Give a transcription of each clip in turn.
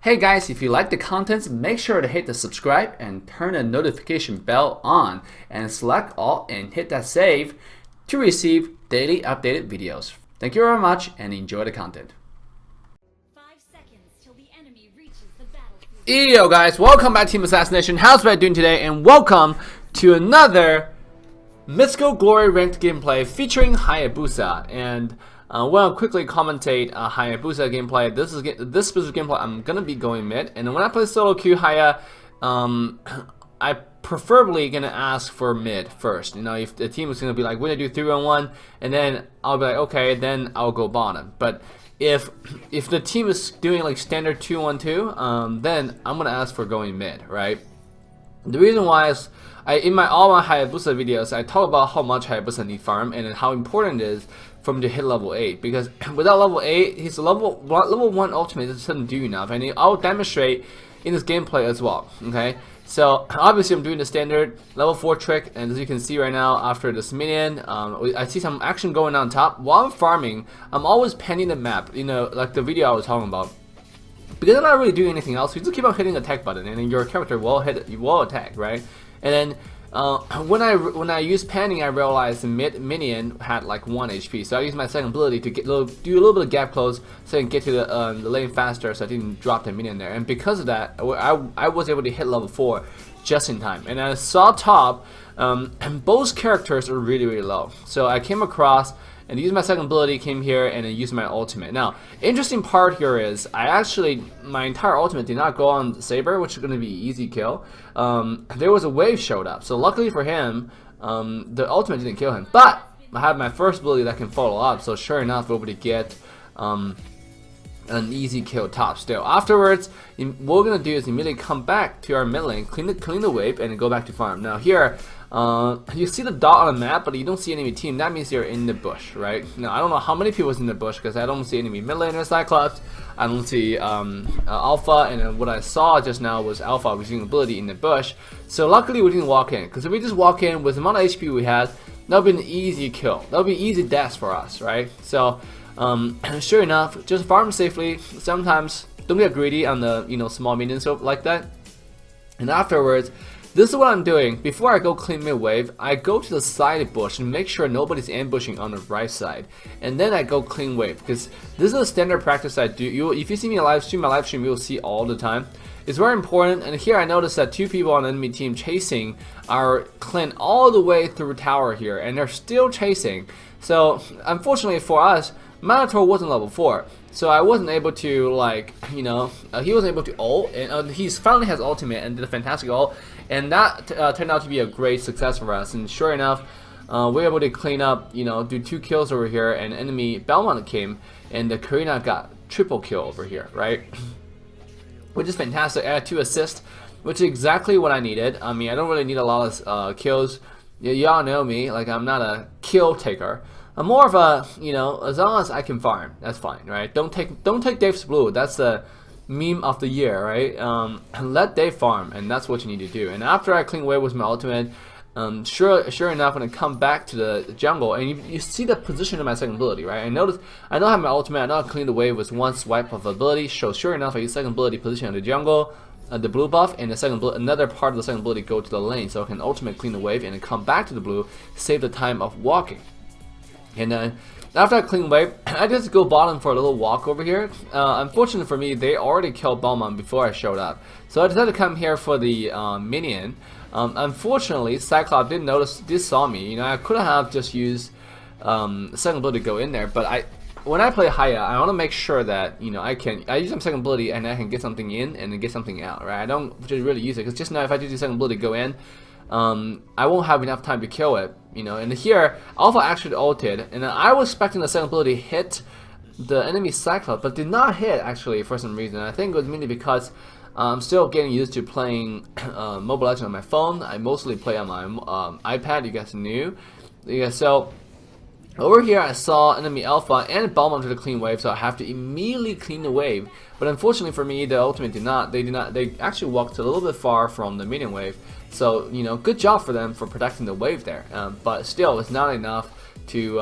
Hey guys, if you like the contents, make sure to hit the subscribe and turn the notification bell on and select all and hit that save to receive daily updated videos. Thank you very much and enjoy the content. 5 seconds till the enemy reaches the battlefield. Yo guys, welcome back to Team Assassination. How's everybody doing today? And welcome to another Mythical Glory ranked gameplay featuring Hayabusa. And we'll quickly commentate Hayabusa gameplay. This specific gameplay, I'm gonna be going mid, and when I play solo queue Haya, I preferably gonna ask for mid first. You know, if the team is gonna be like, we're gonna do 3-on-1, and then I'll be like, okay, then I'll go bottom. But if the team is doing like standard 2-on-2, then I'm gonna ask for going mid, right? The reason why is in all my Hayabusa videos, I talk about how much Hayabusa need farm and how important it is for him to hit level 8, because without level 8, his level 1 ultimate just doesn't do enough, and I'll demonstrate in this gameplay as well. Okay, so obviously I'm doing the standard level 4 trick, and as you can see right now, after this minion, I see some action going on top. While I'm farming, I'm always panning the map, you know, like the video I was talking about. Because I'm not really doing anything else, you just keep on hitting the attack button, and then your character will attack, right? And then when I use panning, I realized the minion had like 1 HP, so I used my second ability to do a little bit of gap close, so I can get to the lane faster, so I didn't drop the minion there. And because of that, I was able to hit level 4 just in time. And I saw top, and both characters are really low, so I came across and used my second ability, came here, and then used my ultimate. Now, interesting part here is my entire ultimate did not go on Saber, which is going to be easy kill. There was a wave showed up, so luckily for him, the ultimate didn't kill him. But I have my first ability that can follow up, so sure enough, we're able to get an easy kill top still. Afterwards, what we're going to do is immediately come back to our mid lane, clean the wave, and go back to farm. Now here, you see the dot on the map, but you don't see enemy team. That means you're in the bush, right? Now I don't know how many people is in the bush, because I don't see enemy mid laner Cyclops. I don't see Alpha, and what I saw just now was Alpha using ability in the bush. So luckily we didn't walk in, because if we just walk in with the amount of HP we had, that would be an easy kill. That would be easy death for us, right? So sure enough, just farm safely. Sometimes don't get greedy on the small minions like that. And afterwards, this is what I'm doing. Before I go clean mid wave, I go to the side bush and make sure nobody's ambushing on the right side, and then I go clean wave, because this is a standard practice I do. If you see me my live stream, you'll see all the time. It's very important. And here I noticed that 2 people on the enemy team chasing are clean all the way through tower here, and they're still chasing. So unfortunately for us, Minotaur wasn't level 4, so I wasn't able to, like, he wasn't able to ult, and he finally has ultimate and did a fantastic ult, and that turned out to be a great success for us. And sure enough, we were able to clean up, do 2 kills over here, and enemy Belmont came, and the Karina got triple kill over here, right? Which is fantastic. I had 2 assists, which is exactly what I needed. I mean, I don't really need a lot of kills. Y'all know me, like, I'm not a kill taker. I'm more of a, as long as I can farm, that's fine, right? Don't take Dave's blue. That's the meme of the year, right? Let Dave farm, and that's what you need to do. And after I clean wave with my ultimate, sure enough, when I come back to the jungle, and you see the position of my second ability, right? I know I have my ultimate. I know I clean the wave with 1 swipe of ability. So sure enough, I use second ability position in the jungle, the blue buff, and another part of the second ability go to the lane, so I can ultimate clean the wave and then come back to the blue, save the time of walking. And then after I clean wave, I just go bottom for a little walk over here. Unfortunately for me, they already killed Belmont before I showed up, so I decided to come here for the minion. Unfortunately, Cyclops did saw me. I could have just used second ability to go in there, but when I play Haya, I want to make sure that I use my second ability and I can get something in and then get something out, right? I don't just really use it, because just now if I do the second ability to go in, I won't have enough time to kill it, And here, Alpha actually ulted, and I was expecting the second ability to hit the enemy Cyclops, but did not hit actually for some reason. I think it was mainly because I'm still getting used to playing Mobile Legends on my phone. I mostly play on my iPad. You guys knew, so. Over here I saw enemy Alpha and Belmont to the clean wave, so I have to immediately clean the wave. But unfortunately for me, the ultimate did not. They actually walked a little bit far from the minion wave. So good job for them for protecting the wave there. But still, it's not enough to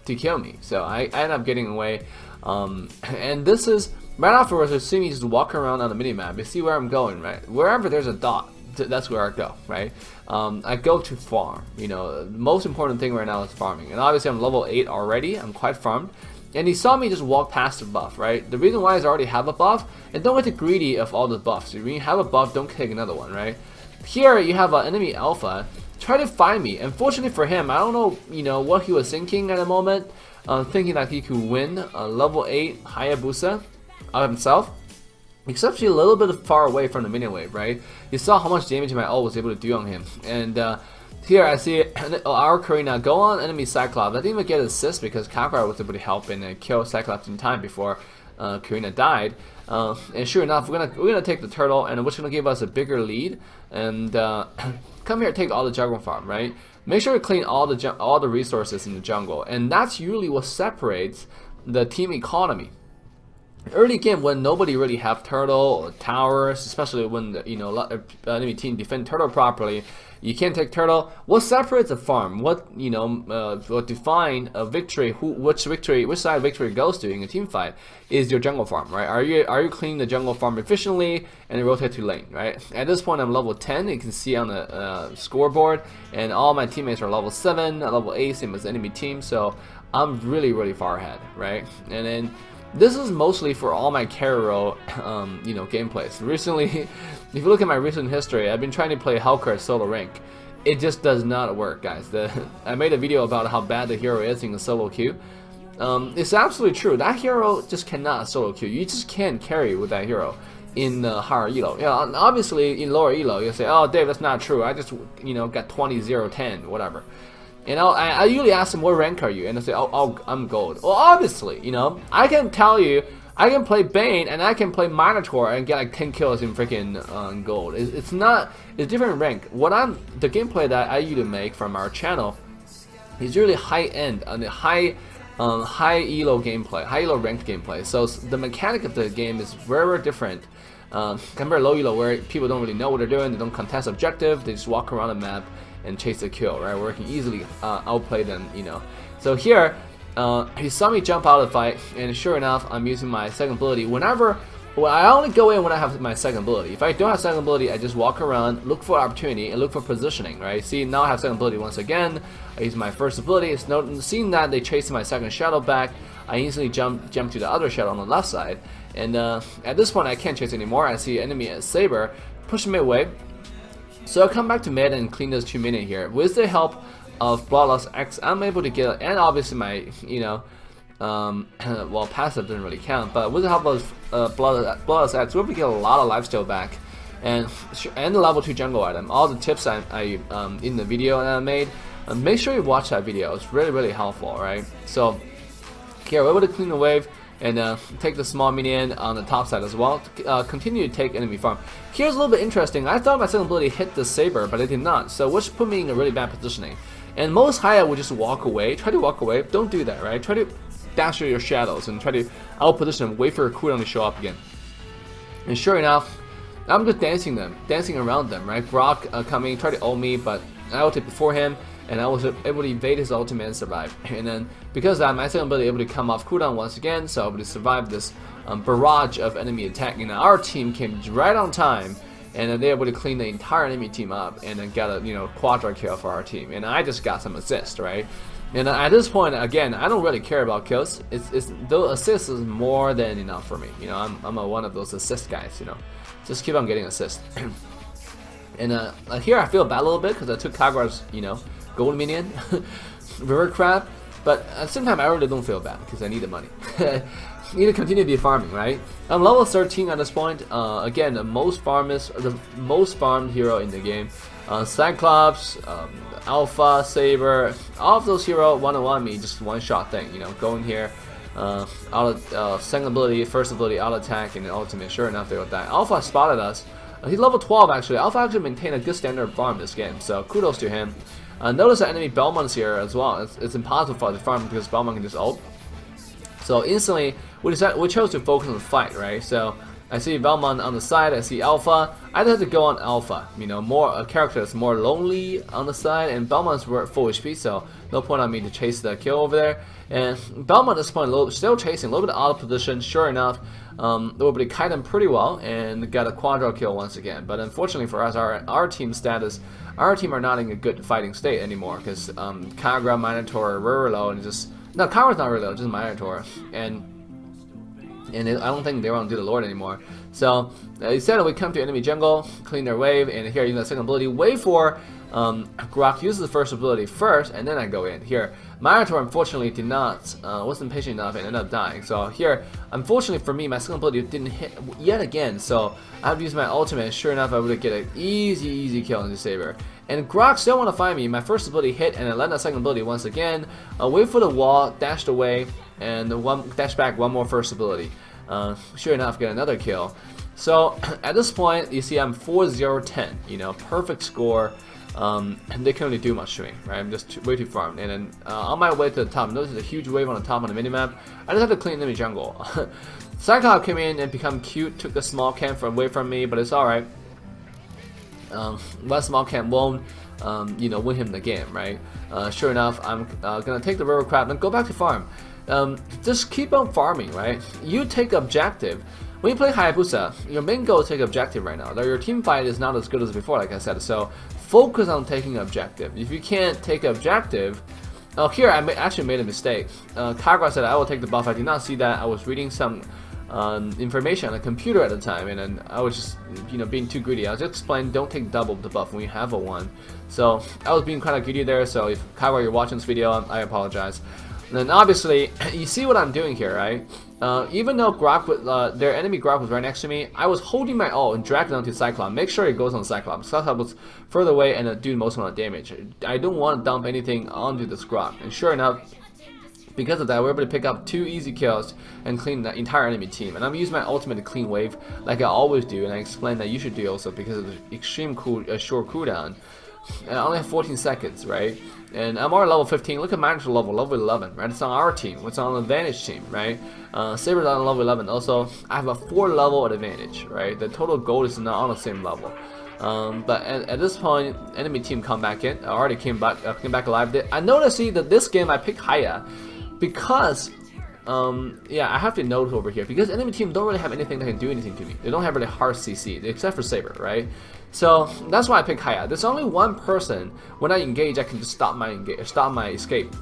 to kill me. So I ended up getting away. And this is Right afterwards, you see me just walk around on the minimap. You see where I'm going, right? Wherever there's a dot, that's where I go, right? I go to farm. You know, the most important thing right now is farming. And obviously, I'm level 8 already. I'm quite farmed. And he saw me just walk past the buff, right? The reason why is I already have a buff, and don't get too greedy of all the buffs. When you have a buff, don't take another one, right? Here, you have an enemy alpha. Try to find me. Unfortunately for him, I don't know, you know, what he was thinking at the moment. Thinking that he could win a level 8 Hayabusa of himself. He's actually a little bit far away from the minion wave, right? You saw how much damage my ult was able to do on him. And here I see our Karina go on enemy Cyclops. I didn't even get an assist because Kakar was able to help and kill Cyclops in time before Karina died. And sure enough, we're gonna take the turtle, and which is gonna give us a bigger lead. And come here, take all the jungle farm, right? Make sure to clean all the resources in the jungle, and that's usually what separates the team economy. Early game, when nobody really have turtle or towers, especially when the enemy team defend turtle properly, you can't take turtle. What separates a farm? What what define a victory? Which side victory goes to in a team fight is your jungle farm, right? Are you cleaning the jungle farm efficiently and rotate to lane, right? At this point, I'm level 10. You can see on the scoreboard, and all my teammates are level 7, level 8, same as the enemy team. So I'm really far ahead, right? And then this is mostly for all my carry role, gameplays. Recently, if you look at my recent history, I've been trying to play Hellcurt solo rank. It just does not work, guys. I made a video about how bad the hero is in the solo queue. It's absolutely true. That hero just cannot solo queue. You just can't carry with that hero in higher elo. Yeah, obviously in lower elo, you'll say, "Oh, Dave, that's not true. I just got 20, 0, 10, whatever." I usually ask them, what rank are you? And they say, oh, I'm gold. Well, obviously, I can tell you, I can play Bane and I can play Minotaur and get like 10 kills in freaking gold. It's different rank. The gameplay that I usually make from our channel is really high end and high elo gameplay, high elo ranked gameplay. So the mechanic of the game is very different. Compared to low elo, where people don't really know what they're doing, they don't contest objective, they just walk around the map and chase the kill, right? Where I can easily outplay them, So here, he saw me jump out of the fight, and sure enough, I'm using my second ability. I only go in when I have my second ability. If I don't have second ability, I just walk around, look for opportunity, and look for positioning, right? See, now I have second ability once again. I use my first ability. Seeing that they chase my second shadow back, I instantly jump to the other shadow on the left side. And at this point, I can't chase anymore. I see enemy as Saber pushing me away. So I'll come back to mid and clean those 2 minions here. With the help of Bloodlust X, I'm able to get, and obviously my, well, passive doesn't really count, but with the help of Bloodlust X, we're able to get a lot of lifesteal back, and the level 2 jungle item. All the tips I in the video that I made, make sure you watch that video. It's really helpful, right? So here we're able to clean the wave and take the small minion on the top side as well. Continue to take enemy farm. Here's a little bit interesting. I thought my second ability hit the Saber, but it did not. So which put me in a really bad positioning. And most Haya would just walk away. Try to walk away. Don't do that, right? Try to dash through your shadows and try to out position them. Wait for a cooldown to show up again. And sure enough, I'm just dancing around them, right? Brock coming, try to ult me, but I ulted before him, and I was able to evade his ultimate and survive. And then because of that, my second ability able to come off cooldown once again, so I was able to survive this barrage of enemy attack. And our team came right on time, and then they were able to clean the entire enemy team up, and then got a quadra kill for our team. And I just got some assists, right? And at this point, again, I don't really care about kills. Those assists is more than enough for me. I'm one of those assist guys. Just keep on getting assists. And here I feel bad a little bit because I took Kagura's gold minion, river crab. But at the same time, I really don't feel bad because I need the money. Need to continue to be farming, right? I'm level 13 at this point. Again, the most farmed hero in the game. Cyclops, Alpha, Saber, all of those heroes one-on-one me, just one-shot thing. Go in here, second ability, first ability, auto attack, and then ultimate. Sure enough, they will die. Alpha spotted us. He's level 12 actually. Alpha actually maintained a good standard of farm this game, so kudos to him. Notice that enemy Belmont's here as well. It's impossible for the farm because Belmont can just ult. So instantly, we chose to focus on the fight, right? So I see Velmon on the side, I see Alpha. I had to go on Alpha, you know, more a character that's more lonely on the side, and Belmont's full HP, so no point on me to chase the kill over there. And Belmont at this point still chasing, a little bit out of position. Sure enough, nobody kite him pretty well and got a quadro kill once again. But unfortunately for us, our team status, our team are not in a good fighting state anymore because Kagra, Minotaur, are really low, and just no, Kagra's not really low, just Minotaur, and I don't think they want to do the Lord anymore. So instead, we come to enemy jungle, clean their wave, and here using the second ability, wait for Grok uses the first ability first, and then I go in. Here, Minotaur unfortunately did not, wasn't patient enough and ended up dying. So here, unfortunately for me, my second ability didn't hit yet again, so I have to use my ultimate, and sure enough, I would get an easy kill on the Saber. And Grok still want to find me. My first ability hit, and I land that second ability once again. Wait for the wall, dashed away, and dash back one more first ability. Sure enough, get another kill. So at this point, you see I'm 4-0-10. You know, perfect score. And they can't really do much to me, right? I'm just way too farmed. And then on my way to the top, notice there's a huge wave on the top on the minimap. I just had to clean enemy jungle. Cyclops came in and become cute, took the small camp away from me, but it's alright. One small camp won't, you know, win him the game, right? Sure enough, I'm gonna take the river crab and go back to farm. Just keep on farming, right? You take objective. When you play Hayabusa, your main goal is to take objective right now. Though your team fight is not as good as before, like I said. So focus on taking objective. If you can't take objective, here I actually made a mistake. Kagra said I will take the buff. I did not see that. I was reading some information on the computer at the time, and then I was just, you know, being too greedy. I was just explaining, don't take double the buff when you have a one. So I was being kind of greedy there. So if Kagra, you're watching this video, I apologize. And then obviously, you see what I'm doing here, right? Even though Grok, their enemy Grok was right next to me, I was holding my ult and dragging onto Cyclops. Make sure it goes on Cyclops. Cyclops was further away and doing most amount of damage. I don't want to dump anything onto this Grok. And sure enough, because of that, we're able to pick up 2 easy kills and clean the entire enemy team. And I'm using my ultimate to clean wave like I always do, and I explained that you should do also because of the extreme short cooldown. And I only have 14 seconds, right? And I'm already level 15. Look at my actual level 11, right? It's on our team. It's on the advantage team, right? Saber's on level 11. Also, I have a 4 level advantage, right? The total gold is not on the same level. But at this point, enemy team come back in. I already came back alive. I noticed that this game I picked Haya because yeah, I have to note over here because enemy team don't really have anything that can do anything to me. They don't have really hard CC except for Saber, right? So that's why I pick Haya. There's only one person when I engage I can just stop my escape.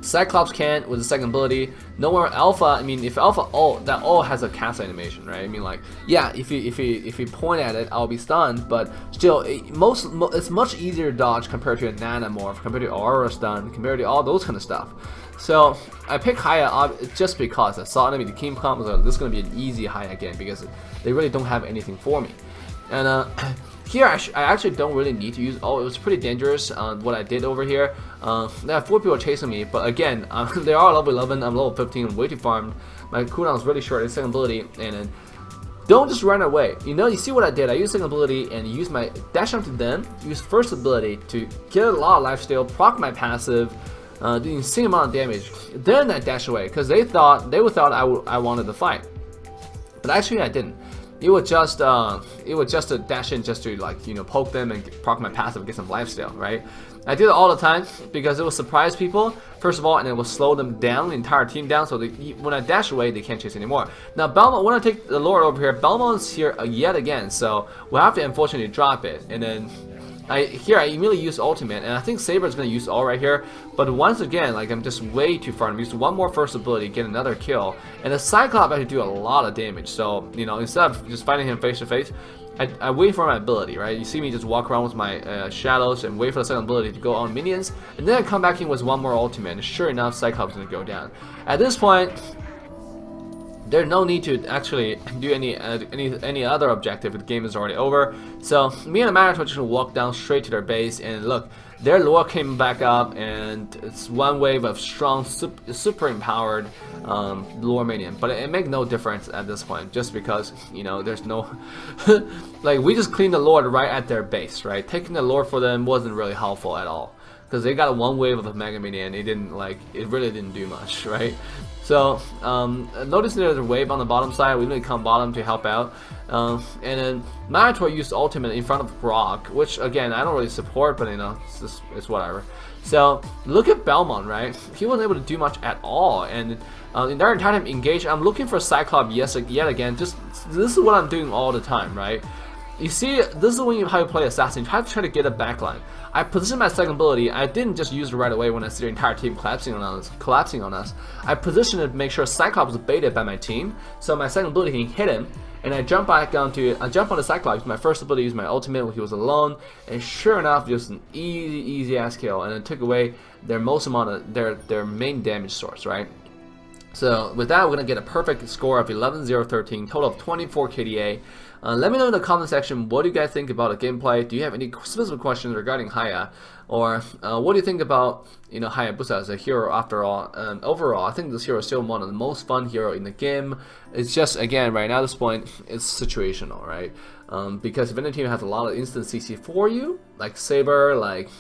Cyclops can't with the second ability. Nowhere Alpha. I mean, if Alpha ult, that ult has a cast animation, right? I mean, like, yeah, if you point at it, I'll be stunned. But still, it's much easier to dodge compared to a Nanomorph, compared to Aura stun, compared to all those kind of stuff. So I picked Haya just because I saw enemy the King come. So this is gonna be an easy Haya game because they really don't have anything for me. And here I actually don't really need to use. Oh, it was pretty dangerous what I did over here. There are 4 people chasing me, but again, they are level 11. I'm level 15. Way too farmed. My cooldown is really short. Second ability, and then don't just run away. You know, you see what I did. I used second ability and used my dash onto them. Use first ability to get a lot of lifesteal, proc my passive, do the insane amount of damage. Then I dash away because they would thought I wanted to fight, but actually I didn't. It was just a dash in just to, like, you know, poke them and proc my passive, get some lifesteal, right? I did it all the time because it will surprise people first of all, and it will slow them down, the entire team down. So when I dash away, they can't chase anymore. Now Belmont, when I take the Lord over here, Belmont's here yet again, so we'll have to unfortunately drop it. And then I immediately use ultimate, and I think Saber's gonna use all right here. But once again, like, I'm just way too far. I'm using one more first ability, get another kill, and the Cyclops actually do a lot of damage. So, you know, instead of just fighting him face to face, I wait for my ability, right? You see me just walk around with my shadows and wait for the second ability to go on minions, and then I come back in with one more ultimate, and sure enough, Cyclops is gonna go down. At this point, there's no need to actually do any other objective. The game is already over. So me and the Minotaur just walk down straight to their base, and look, their lore came back up, and it's one wave of strong, super empowered lore minion. But it makes no difference at this point, just because, you know, there's no like, we just cleaned the lore right at their base, right? Taking the lore for them wasn't really helpful at all, because they got one wave of a Mega Minion, it really didn't do much, right? So notice there's a wave on the bottom side. We need to come bottom to help out. And then Minotaur used ultimate in front of Grok, which again I don't really support, but you know it's whatever. So look at Belmont, right? He wasn't able to do much at all, and the entire time engaged. I'm looking for Cyclops yet again. Just this is what I'm doing all the time, right? You see, this is when how you play Assassin. You have to try to get a backline. I positioned my second ability. I didn't just use it right away when I see the entire team collapsing on us. I positioned it to make sure Cyclops was baited by my team, so my second ability can hit him. And I jump back down to the Cyclops. My first ability is my ultimate when he was alone, and sure enough, just an easy ass kill, and it took away their most amount of their main damage source, right? So with that, we're gonna get a perfect score of 11-0-13, total of 24 KDA. Let me know in the comment section what do you guys think about the gameplay. Do you have any specific questions regarding Haya, or what do you think about Hayabusa as a hero? After all, overall, I think this hero is still one of the most fun hero in the game. It's just again right now at this point it's situational, right? Because if any team has a lot of instant CC for you, like Saber, like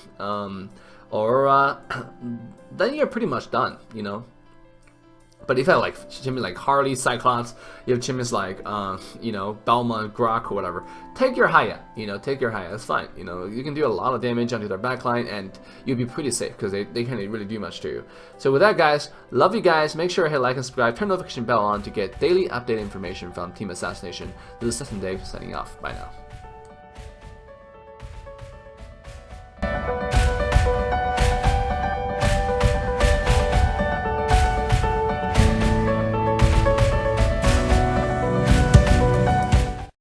Aurora, then you're pretty much done, But if you have like champions like Harley, Cyclops, you have champions like Belmont, Grok, or whatever, take your Haya, take your Haya, that's fine. You can do a lot of damage onto their backline and you'll be pretty safe because they can't really do much to you. So with that, guys, love you guys. Make sure to hit like and subscribe, turn the notification bell on to get daily updated information from Team Assassination. This is Dave signing off. Bye now.